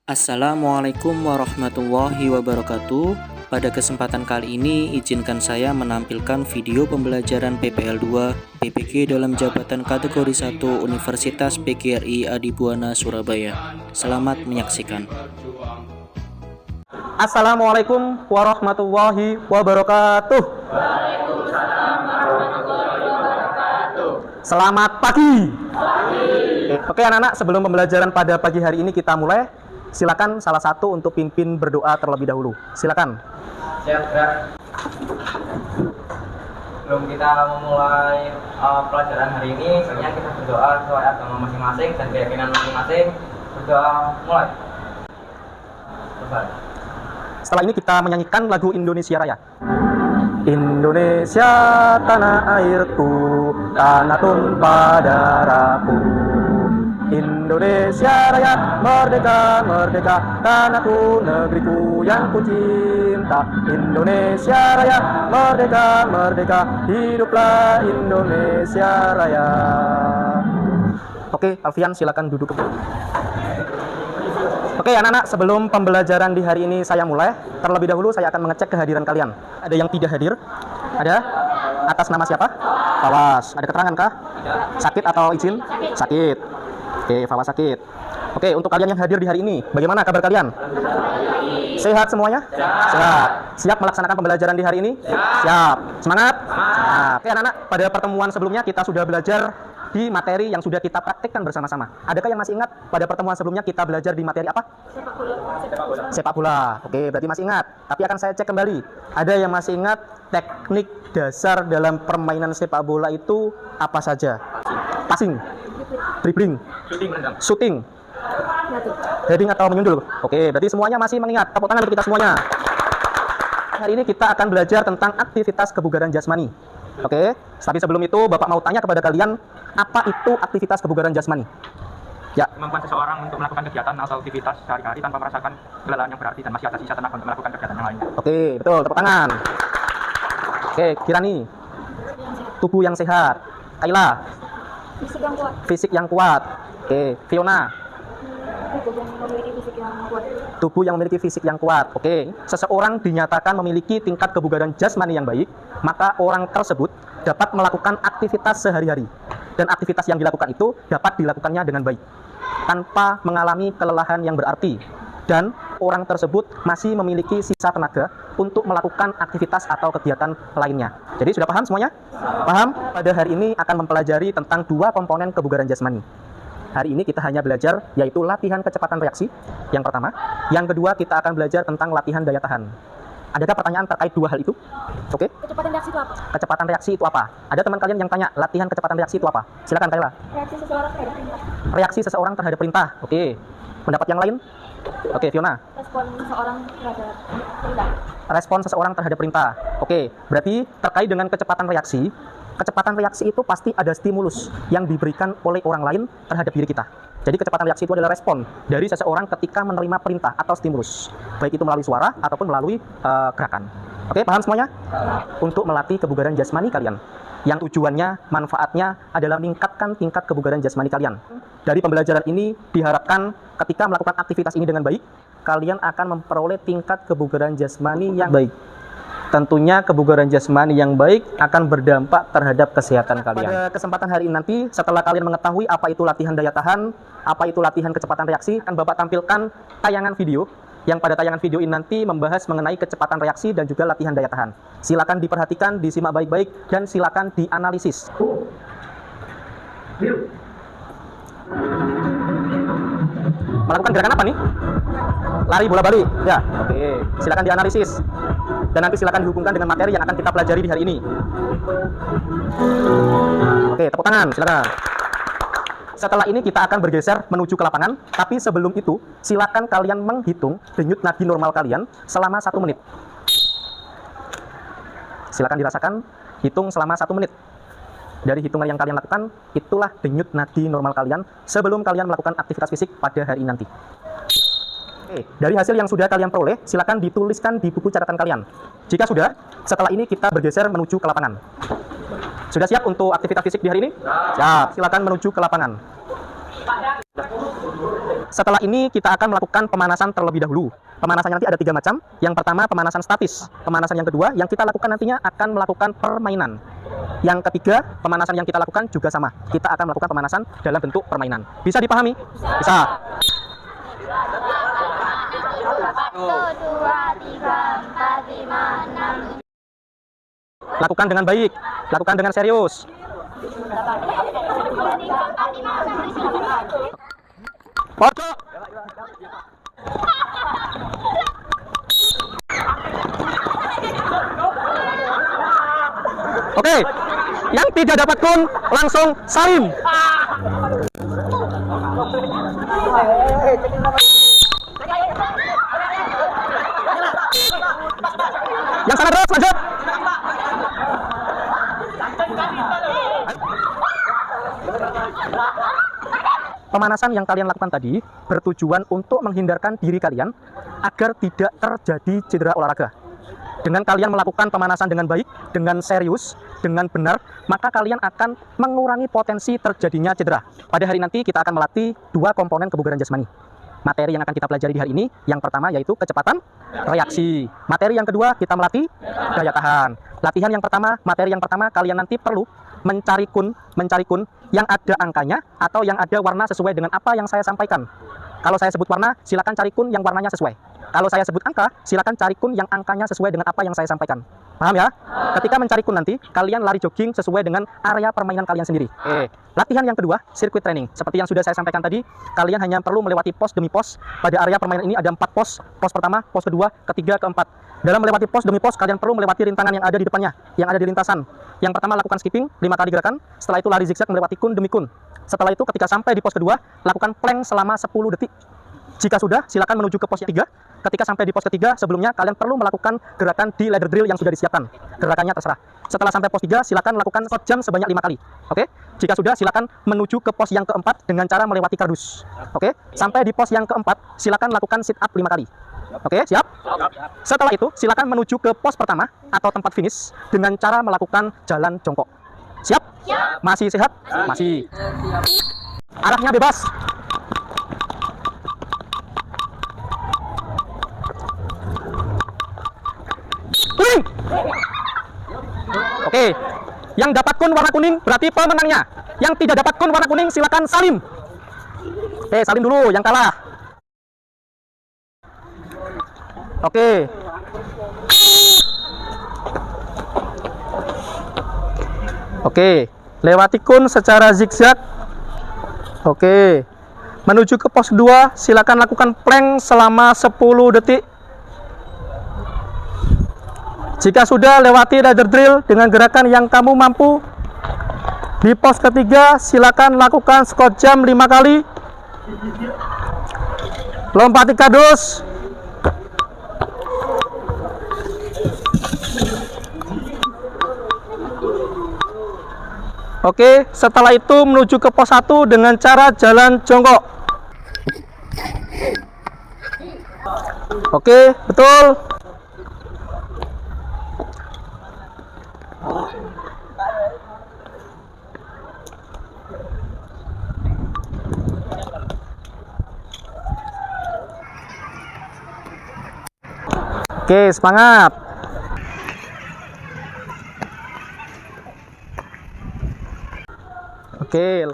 Assalamualaikum warahmatullahi wabarakatuh. Pada kesempatan kali ini, izinkan saya menampilkan video pembelajaran PPL 2 PPG dalam jabatan kategori 1 Universitas PGRI Adibuana Surabaya. Selamat menyaksikan. Assalamualaikum warahmatullahi wabarakatuh. Selamat pagi. Oke anak-anak, sebelum pembelajaran pada pagi hari ini kita mulai. Silakan salah satu untuk pimpin berdoa terlebih dahulu. Silakan. Siap, Kak. Sebelum kita memulai pelajaran hari ini, sebenarnya kita berdoa sesuai agama masing-masing dan keyakinan masing-masing. Berdoa mulai. Selesai. Setelah ini kita menyanyikan lagu Indonesia Raya. Indonesia tanah airku, tanah tumpah darahku. Indonesia Raya, merdeka, merdeka, tanahku, negeriku yang ku cinta. Indonesia Raya, merdeka, merdeka, hiduplah Indonesia Raya. Oke, Alfian silakan duduk. Oke anak-anak, sebelum pembelajaran di hari ini saya mulai, terlebih dahulu saya akan mengecek kehadiran kalian. Ada yang tidak hadir? Ada? Atas nama siapa? Fawas. Ada keterangan kah? Sakit atau izin? Sakit. Oke, Fawas sakit. Oke, untuk kalian yang hadir di hari ini, bagaimana kabar kalian? Sehat semuanya? Sehat. Siap melaksanakan pembelajaran di hari ini? Siap. Semangat? Nah, oke anak-anak, pada pertemuan sebelumnya kita sudah belajar di materi yang sudah kita praktikkan bersama-sama. Adakah yang masih ingat pada pertemuan sebelumnya kita belajar di materi apa? Sepak bola. Oke, berarti masih ingat. Tapi akan saya cek kembali. Ada yang masih ingat teknik dasar dalam permainan sepak bola itu apa saja? Passing, dribbling, shooting, heading atau menyundul. Oke, berarti semuanya masih mengingat. Tepuk tangan untuk kita semuanya. Hari ini kita akan belajar tentang aktivitas kebugaran jasmani. Oke, tapi sebelum itu Bapak mau tanya kepada kalian, apa itu aktivitas kebugaran jasmani? Ya. Kemampuan seseorang untuk melakukan kegiatan atau aktivitas sehari-hari tanpa merasakan kelelahan yang berarti dan masih ada sisa tenaga untuk melakukan kegiatan yang lainnya. Oke, betul, tepuk tangan. Oke, Kirani. Tubuh yang sehat. Kaila. Fisik yang kuat. Fisik yang kuat. Oke, Fiona. Tubuh yang memiliki fisik yang kuat. Tubuh yang memiliki fisik yang kuat. Oke, seseorang dinyatakan memiliki tingkat kebugaran jasmani yang baik, maka orang tersebut dapat melakukan aktivitas sehari-hari. Dan aktivitas yang dilakukan itu dapat dilakukannya dengan baik, tanpa mengalami kelelahan yang berarti. Dan orang tersebut masih memiliki sisa tenaga untuk melakukan aktivitas atau kegiatan lainnya. Jadi sudah paham semuanya? Paham? Pada hari ini akan mempelajari tentang dua komponen kebugaran jasmani. Hari ini kita hanya belajar yaitu latihan kecepatan reaksi yang pertama. Yang kedua kita akan belajar tentang latihan daya tahan. Adakah pertanyaan terkait dua hal itu? Oke? Kecepatan reaksi itu apa? Kecepatan reaksi itu apa? Ada teman kalian yang tanya latihan kecepatan reaksi itu apa? Silakan Kayla. Reaksi seseorang terhadap perintah. Reaksi seseorang terhadap perintah. Oke. Pendapat yang lain? Oke, Fiona. Respon seseorang terhadap perintah. Respon seseorang terhadap perintah. Oke, berarti terkait dengan kecepatan reaksi itu pasti ada stimulus yang diberikan oleh orang lain terhadap diri kita. Jadi kecepatan reaksi itu adalah respon dari seseorang ketika menerima perintah atau stimulus, baik itu melalui suara ataupun melalui gerakan. Oke, paham semuanya? Untuk melatih kebugaran jasmani kalian, yang tujuannya, manfaatnya adalah meningkatkan tingkat kebugaran jasmani kalian. Dari pembelajaran ini diharapkan ketika melakukan aktivitas ini dengan baik, kalian akan memperoleh tingkat kebugaran jasmani yang baik. Tentunya kebugaran jasmani yang baik akan berdampak terhadap kesehatan kalian. Pada kesempatan hari ini nanti, setelah kalian mengetahui apa itu latihan daya tahan, apa itu latihan kecepatan reaksi, akan Bapak tampilkan tayangan video yang pada tayangan video ini nanti membahas mengenai kecepatan reaksi dan juga latihan daya tahan. Silakan diperhatikan, disimak baik-baik, dan silakan dianalisis. Melakukan gerakan apa nih? Lari bola balik. Ya, oke. Silakan dianalisis. Dan nanti silakan dihubungkan dengan materi yang akan kita pelajari di hari ini. Oke, tepuk tangan, silakan. Setelah ini kita akan bergeser menuju ke lapangan, tapi sebelum itu silakan kalian menghitung denyut nadi normal kalian selama 1 menit. Silakan dirasakan, hitung selama 1 menit. Dari hitungan yang kalian lakukan, itulah denyut nadi normal kalian sebelum kalian melakukan aktivitas fisik pada hari ini nanti. Oke, dari hasil yang sudah kalian peroleh, silakan dituliskan di buku catatan kalian. Jika sudah, setelah ini kita bergeser menuju ke lapangan. Sudah siap untuk aktivitas fisik di hari ini? Siap. Silakan menuju ke lapangan. setelah ini kita akan melakukan pemanasan terlebih dahulu. Pemanasannya nanti ada 3 macam. Yang pertama pemanasan statis. Pemanasan yang kedua yang kita lakukan nantinya akan melakukan permainan. Yang ketiga, pemanasan yang kita lakukan juga sama. Kita akan melakukan pemanasan dalam bentuk permainan. Bisa dipahami? Bisa. 1, 2, 3, 4, 5, 6. Lakukan dengan baik, lakukan dengan serius. Pojok. Oke, yang tidak dapat kun langsung salim. Yang sana terus lanjut. Pemanasan yang kalian lakukan tadi bertujuan untuk menghindarkan diri kalian agar tidak terjadi cedera olahraga. Dengan kalian melakukan pemanasan dengan baik, dengan serius, dengan benar, maka kalian akan mengurangi potensi terjadinya cedera. Pada hari nanti kita akan melatih 2 komponen kebugaran jasmani. Materi yang akan kita pelajari di hari ini, yang pertama yaitu kecepatan reaksi. Materi yang kedua kita melatih daya tahan. Latihan yang pertama, materi yang pertama kalian nanti perlu mencari kun yang ada angkanya atau yang ada warna sesuai dengan apa yang saya sampaikan. Kalau saya sebut warna, silakan cari kun yang warnanya sesuai. Kalau saya sebut angka, silakan cari kun yang angkanya sesuai dengan apa yang saya sampaikan. Paham ya? Ketika mencari kun nanti, kalian lari jogging sesuai dengan area permainan kalian sendiri. Latihan yang kedua, sirkuit training. Seperti yang sudah saya sampaikan tadi, kalian hanya perlu melewati pos demi pos. Pada area permainan ini ada 4 pos. Pos pertama, pos kedua, ketiga, keempat. Dalam melewati pos demi pos, kalian perlu melewati rintangan yang ada di depannya, yang ada di lintasan. Yang pertama, lakukan skipping 5 kali gerakan. Setelah itu lari zigzag melewati kun demi kun. Setelah itu ketika sampai di pos kedua, lakukan plank selama 10 detik. Jika sudah, silakan menuju ke pos yang 3. Ketika sampai di pos ketiga, sebelumnya kalian perlu melakukan gerakan di ladder drill yang sudah disiapkan. Gerakannya terserah. Setelah sampai pos 3, silakan lakukan squat jam sebanyak 5 kali. Oke? Jika sudah, silakan menuju ke pos yang keempat dengan cara melewati kardus. Oke? Sampai di pos yang keempat, silakan lakukan sit up 5 kali. Oke, siap? Setelah itu, silakan menuju ke pos pertama atau tempat finish dengan cara melakukan jalan jongkok. Siap? Masih sehat? Masih. Arahnya bebas. Kuning. Oke, yang dapat kun warna kuning berarti pemenangnya. Yang tidak dapat kun warna kuning silakan salim. Oke, salim dulu yang kalah. Oke. Oke, lewati kun secara zigzag. Oke. Menuju ke pos 2, silakan lakukan plank selama 10 detik. Jika sudah, lewati ladder drill dengan gerakan yang kamu mampu. Di pos ketiga, silakan lakukan squat jam 5 kali. Lompati kardus. Oke, setelah itu menuju ke pos 1 dengan cara jalan jongkok. Oke, betul. Oke, semangat. Oke.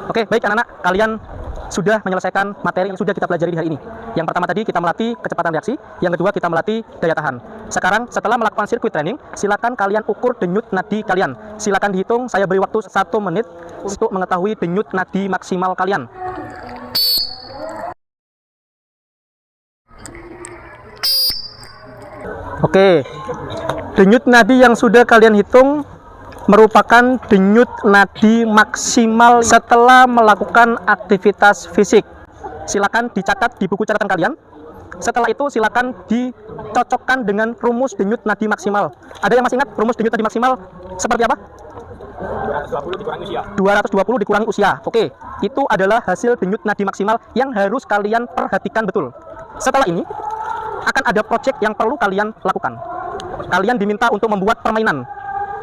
Oke, baik anak-anak, kalian sudah menyelesaikan materi yang sudah kita pelajari di hari ini. Yang pertama tadi kita melatih kecepatan reaksi, yang kedua kita melatih daya tahan. Sekarang setelah melakukan sirkuit training, silakan kalian ukur denyut nadi kalian. Silakan dihitung, saya beri waktu 1 menit untuk mengetahui denyut nadi maksimal kalian. Oke, denyut nadi yang sudah kalian hitung merupakan denyut nadi maksimal setelah melakukan aktivitas fisik. Silakan dicatat di buku catatan kalian. Setelah itu silakan dicocokkan dengan rumus denyut nadi maksimal. Ada yang masih ingat rumus denyut nadi maksimal seperti apa? 220 dikurangi usia. 220 dikurangi usia. Oke, itu adalah hasil denyut nadi maksimal yang harus kalian perhatikan betul. Setelah ini akan ada project yang perlu kalian lakukan. Kalian diminta untuk membuat permainan.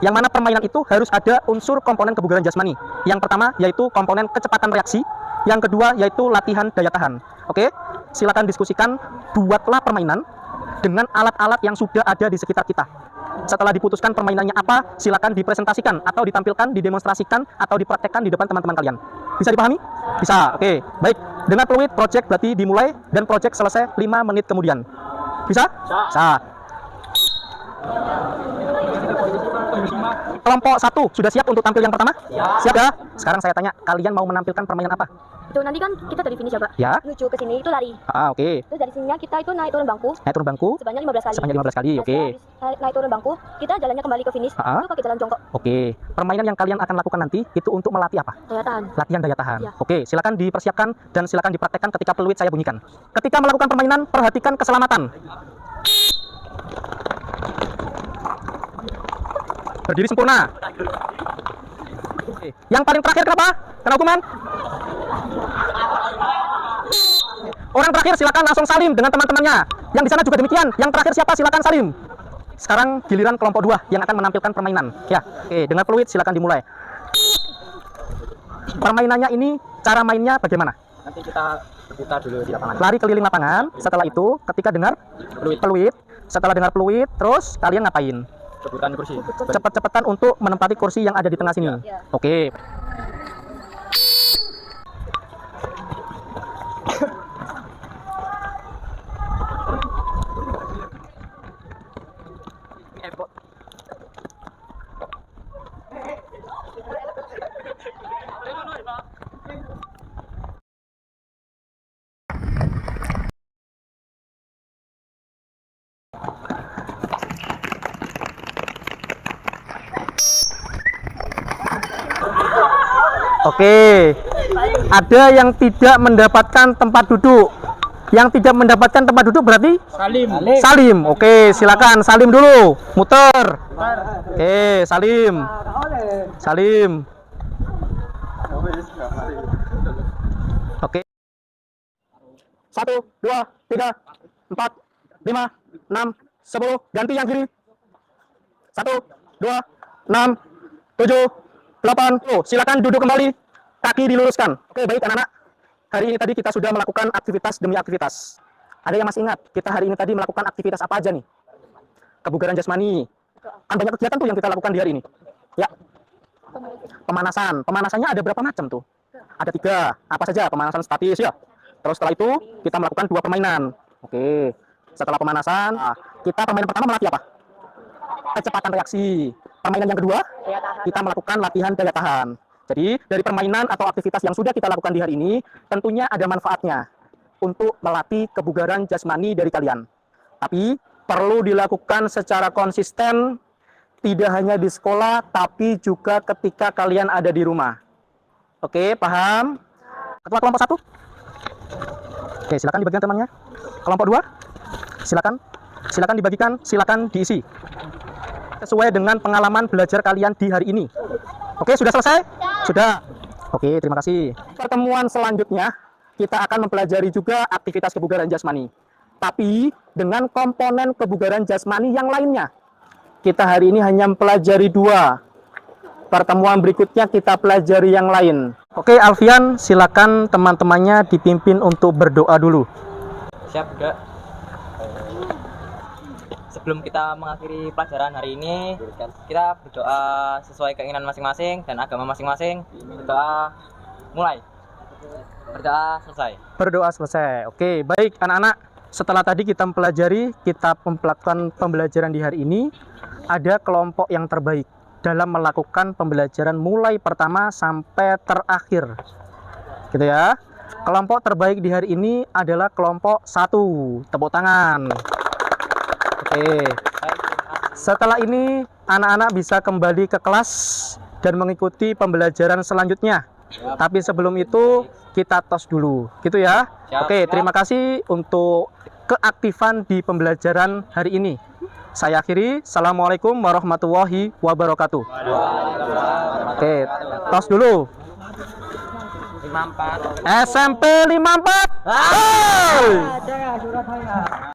Yang mana permainan itu harus ada unsur komponen kebugaran jasmani. Yang pertama yaitu komponen kecepatan reaksi, yang kedua yaitu latihan daya tahan. Oke, silakan diskusikan, buatlah permainan dengan alat-alat yang sudah ada di sekitar kita. Setelah diputuskan permainannya apa, silakan dipresentasikan atau ditampilkan, didemonstrasikan atau dipraktekkan di depan teman-teman kalian. Bisa dipahami? Bisa. Oke, baik. Dengan fluid project berarti dimulai dan project selesai 5 menit kemudian. Bisa? Bisa. Kelompok 1 sudah siap untuk tampil yang pertama? Siap ya? Sekarang saya tanya, kalian mau menampilkan permainan apa? Itu nanti kan kita dari finish ya, Pak. Ya. Menuju ke sini itu lari. Oke. Terus dari sininya kita itu naik turun bangku Naik turun bangku sebanyak 15 kali. sebanyak 15 kali. Oke. Habis naik turun bangku, kita jalannya kembali ke finish. Itu pakai jalan jongkok. Oke. Permainan yang kalian akan lakukan nanti itu untuk melatih apa? Daya tahan. Latihan daya tahan. Ya. Oke, silakan dipersiapkan dan silakan dipraktekkan ketika peluit saya bunyikan. Ketika melakukan permainan, perhatikan keselamatan. Berdiri sempurna. Oke. Yang paling terakhir kenapa? Kena hukuman? Orang terakhir silakan langsung salim dengan teman-temannya. Yang di sana juga demikian. Yang terakhir siapa? Silakan salim. Sekarang giliran kelompok 2 yang akan menampilkan permainan. Ya, oke, dengan peluit silakan dimulai. Permainannya ini cara mainnya bagaimana? Nanti kita berputar dulu di lapangan. Lari keliling lapangan. Setelah itu, ketika dengar peluit, setelah dengar peluit, terus kalian ngapain? Rebutan kursi. Cepet-cepetan untuk menempati kursi yang ada di tengah sini. Ya. Oke. Oke, ada yang tidak mendapatkan tempat duduk. Yang tidak mendapatkan tempat duduk berarti Salim. Oke, silakan Salim dulu. Muter. Oke, Salim. Oke. 1, 2, 3, 4, 5, 6, 10. Ganti yang kiri. 1, 2, 6, 7, 8. Silakan duduk kembali. Kaki diluruskan. Oke, baik anak-anak. Hari ini tadi kita sudah melakukan aktivitas demi aktivitas. Ada yang masih ingat kita hari ini tadi melakukan aktivitas apa aja nih? Kebugaran jasmani. Kan banyak kegiatan tuh yang kita lakukan di hari ini. Ya. Pemanasan. Pemanasannya ada berapa macam tuh? Ada 3. Apa saja? Pemanasan statis ya. Terus setelah itu kita melakukan 2 permainan. Oke. Setelah pemanasan, kita permainan pertama melatih apa? Kecepatan reaksi. Permainan yang kedua, kita melakukan latihan daya tahan. Jadi, dari permainan atau aktivitas yang sudah kita lakukan di hari ini, tentunya ada manfaatnya untuk melatih kebugaran jasmani dari kalian. Tapi, perlu dilakukan secara konsisten, tidak hanya di sekolah, tapi juga ketika kalian ada di rumah. Oke, paham? Ketua kelompok 1? Oke, silakan dibagikan temannya. Kelompok 2? Silakan dibagikan, silakan diisi. Sesuai dengan pengalaman belajar kalian di hari ini. Oke, sudah selesai? Sudah. Oke, terima kasih. Pertemuan selanjutnya, kita akan mempelajari juga aktivitas kebugaran jasmani. Tapi, dengan komponen kebugaran jasmani yang lainnya. Kita hari ini hanya mempelajari 2. Pertemuan berikutnya kita pelajari yang lain. Oke, Alfian, silakan teman-temannya dipimpin untuk berdoa dulu. Siap, Kak. Sebelum kita mengakhiri pelajaran hari ini, kita berdoa sesuai keinginan masing-masing dan agama masing-masing. Berdoa mulai. Berdoa selesai. Berdoa selesai. Oke, baik anak-anak. Setelah tadi kita mempelajari, kita melakukan pembelajaran di hari ini, ada kelompok yang terbaik dalam melakukan pembelajaran mulai pertama sampai terakhir. Gitu ya. Kelompok terbaik di hari ini adalah kelompok 1. Tepuk tangan. Oke. Setelah ini anak-anak bisa kembali ke kelas dan mengikuti pembelajaran selanjutnya. Tapi sebelum itu kita tos dulu, gitu ya. Oke, terima kasih untuk keaktifan di pembelajaran hari ini. Saya akhiri. Assalamualaikum warahmatullahi wabarakatuh. Oke, tos dulu. 54. SMP 54.